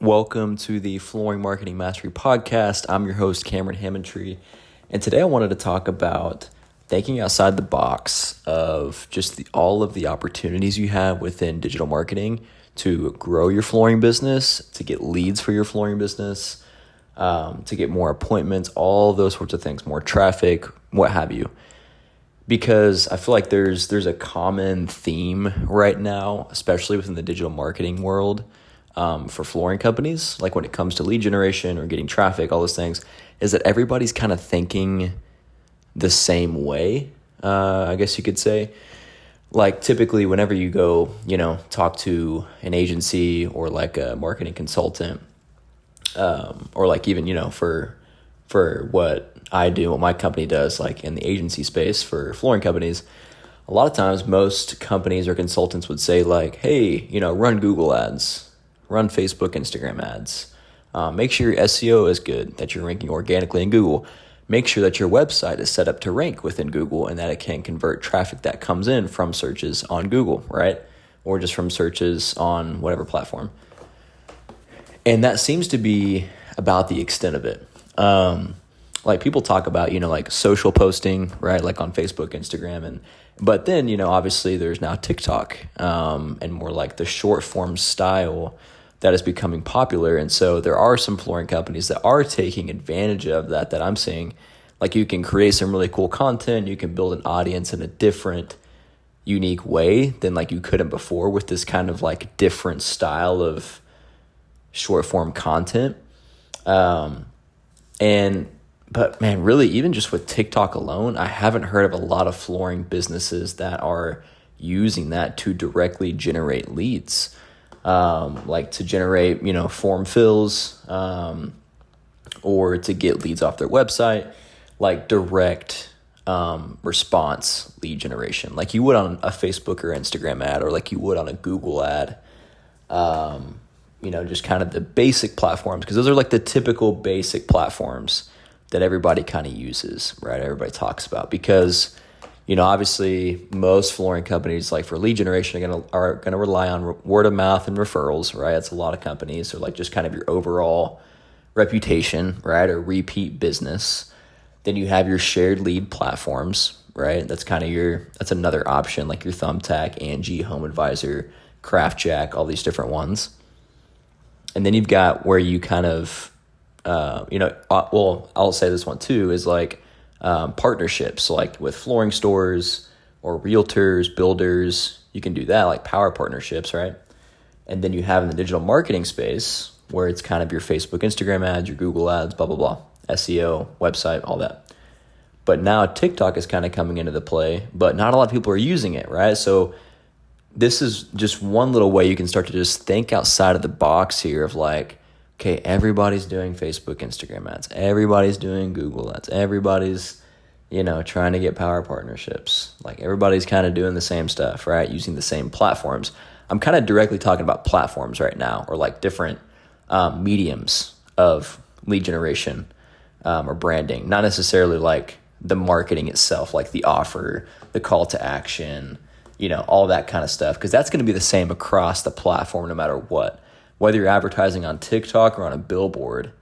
Welcome to the Flooring Marketing Mastery Podcast. I'm your host, Cameron Hammontree, and today I wanted to talk about thinking outside the box of just all of the opportunities you have within digital marketing to grow your flooring business, to get leads for your flooring business, to get more appointments, all those sorts of things, more traffic, what have you. Because I feel like there's a common theme right now, especially within the digital marketing world, for flooring companies, like when it comes to lead generation or getting traffic, all those things, is that everybody's kind of thinking the same way, I guess you could say. Like typically whenever you go, talk to an agency or like a marketing consultant, or like even, for what I do, what my company does, like in the agency space for flooring companies, a lot of times most companies or consultants would say like, hey, run Google ads, run Facebook, Instagram ads. Make sure your SEO is good, that you're ranking organically in Google. Make sure that your website is set up to rank within Google and that it can convert traffic that comes in from searches on Google, right? Or just from searches on whatever platform. And that seems to be about the extent of it. Like people talk about, like social posting, right? Like on Facebook, Instagram, but then, obviously there's now TikTok, and more like the short form style that is becoming popular. And so there are some flooring companies that are taking advantage of that I'm seeing. Like you can create some really cool content. You can build an audience in a different, unique way than like you couldn't before with this kind of like different style of short form content. But man, really, even just with TikTok alone, I haven't heard of a lot of flooring businesses that are using that to directly generate leads. Like to generate, form fills, or to get leads off their website, like direct, response lead generation, like you would on a Facebook or Instagram ad, or like you would on a Google ad, just kind of the basic platforms, because those are like the typical basic platforms that everybody kind of uses, right? Everybody talks about, because obviously most flooring companies, like for lead generation, are gonna rely on word of mouth and referrals, right? That's a lot of companies, or like just kind of your overall reputation, right? Or repeat business. Then you have your shared lead platforms, right? That's kind of that's another option, like your Thumbtack, Angie, Home Advisor, CraftJack, all these different ones. And then you've got where you kind of, I'll say this one too, is like, partnerships, like with flooring stores or realtors, builders. You can do that, like power partnerships, right? And then you have in the digital marketing space where it's kind of your Facebook, Instagram ads, your Google ads, blah, blah, blah, SEO, website, all that. But now TikTok is kind of coming into the play, but not a lot of people are using it, right? So this is just one little way you can start to just think outside of the box here of like, okay, everybody's doing Facebook, Instagram ads. Everybody's doing Google ads. Everybody's, trying to get power partnerships. Like everybody's kind of doing the same stuff, right? Using the same platforms. I'm kind of directly talking about platforms right now, or like different mediums of lead generation, or branding. Not necessarily like the marketing itself, like the offer, the call to action, all that kind of stuff. Because that's going to be the same across the platform no matter what. Whether you're advertising on TikTok or on a billboard,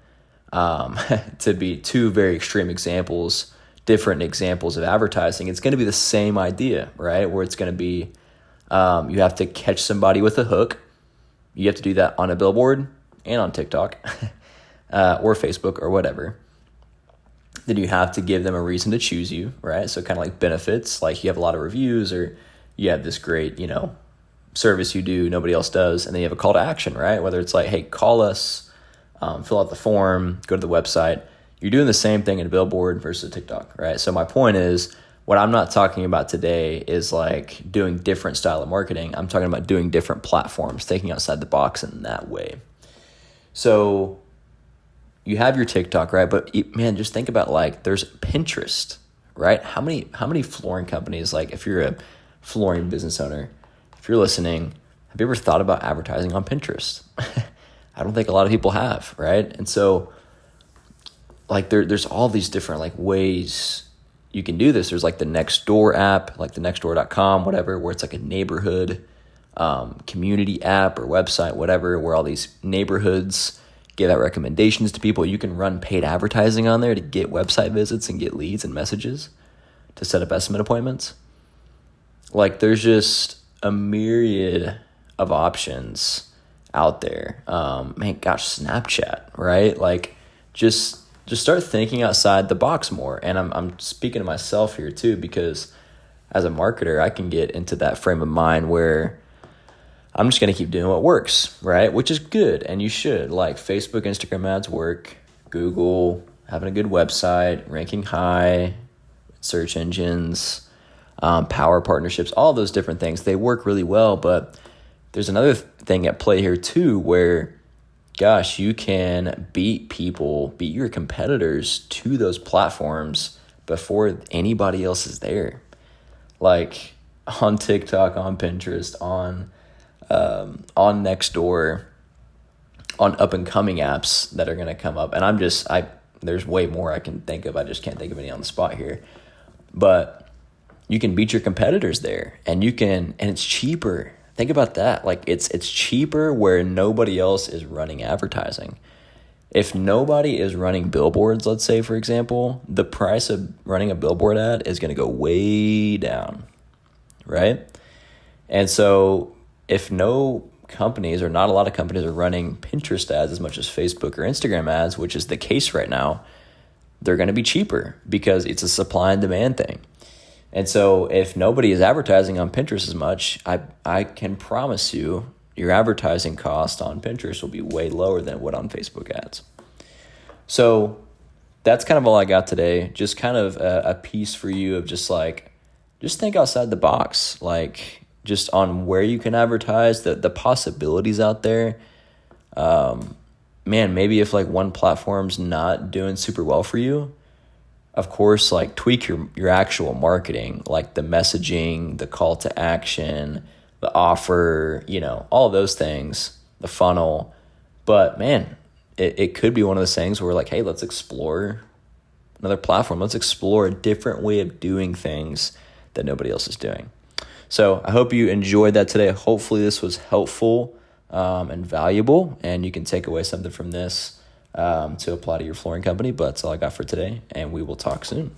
to be two very extreme examples, different examples of advertising, it's going to be the same idea, right? Where it's going to be, you have to catch somebody with a hook. You have to do that on a billboard and on TikTok, or Facebook or whatever. Then you have to give them a reason to choose you, right? So kind of like benefits, like you have a lot of reviews, or you have this great, service you do, nobody else does. And then you have a call to action, right? Whether it's like, hey, call us, fill out the form, go to the website. You're doing the same thing in a billboard versus a TikTok, right? So my point is, what I'm not talking about today is like doing different style of marketing. I'm talking about doing different platforms, thinking outside the box in that way. So you have your TikTok, right? But man, just think about like, there's Pinterest, right? How many flooring companies, like if you're a flooring business owner, if you're listening, have you ever thought about advertising on Pinterest? I don't think a lot of people have, right? And so like there's all these different like ways you can do this. There's like the Nextdoor app, like the nextdoor.com, whatever, where it's like a neighborhood community app or website, whatever, where all these neighborhoods give out recommendations to people. You can run paid advertising on there to get website visits and get leads and messages to set up estimate appointments. Like, there's just a myriad of options out there. Snapchat, right? Like, just start thinking outside the box more. And I'm speaking to myself here too, because as a marketer, I can get into that frame of mind where I'm just going to keep doing what works, right? Which is good, and you should. Like, Facebook, Instagram ads work, Google, having a good website, ranking high, search engines, power partnerships, all those different things. They work really well, but there's another thing at play here too, where, gosh, you can beat your competitors to those platforms before anybody else is there. Like on TikTok, on Pinterest, on Nextdoor, on up and coming apps that are going to come up. And there's way more I can think of. I just can't think of any on the spot here, but you can beat your competitors there, and it's cheaper. Think about that. Like, it's cheaper where nobody else is running advertising. If nobody is running billboards, let's say, for example, the price of running a billboard ad is going to go way down, right? And so if no companies, or not a lot of companies, are running Pinterest ads as much as Facebook or Instagram ads, which is the case right now, they're going to be cheaper because it's a supply and demand thing. And so if nobody is advertising on Pinterest as much, I can promise you your advertising cost on Pinterest will be way lower than what on Facebook ads. So that's kind of all I got today. Just kind of a piece for you of just think outside the box, like just on where you can advertise, the possibilities out there. Maybe if like one platform's not doing super well for you, of course, like tweak your actual marketing, like the messaging, the call to action, the offer, all of those things, the funnel. But man, it could be one of those things where like, hey, let's explore another platform. Let's explore a different way of doing things that nobody else is doing. So I hope you enjoyed that today. Hopefully this was helpful and valuable, and you can take away something from this to apply to your flooring company. But that's all I got for today, and we will talk soon.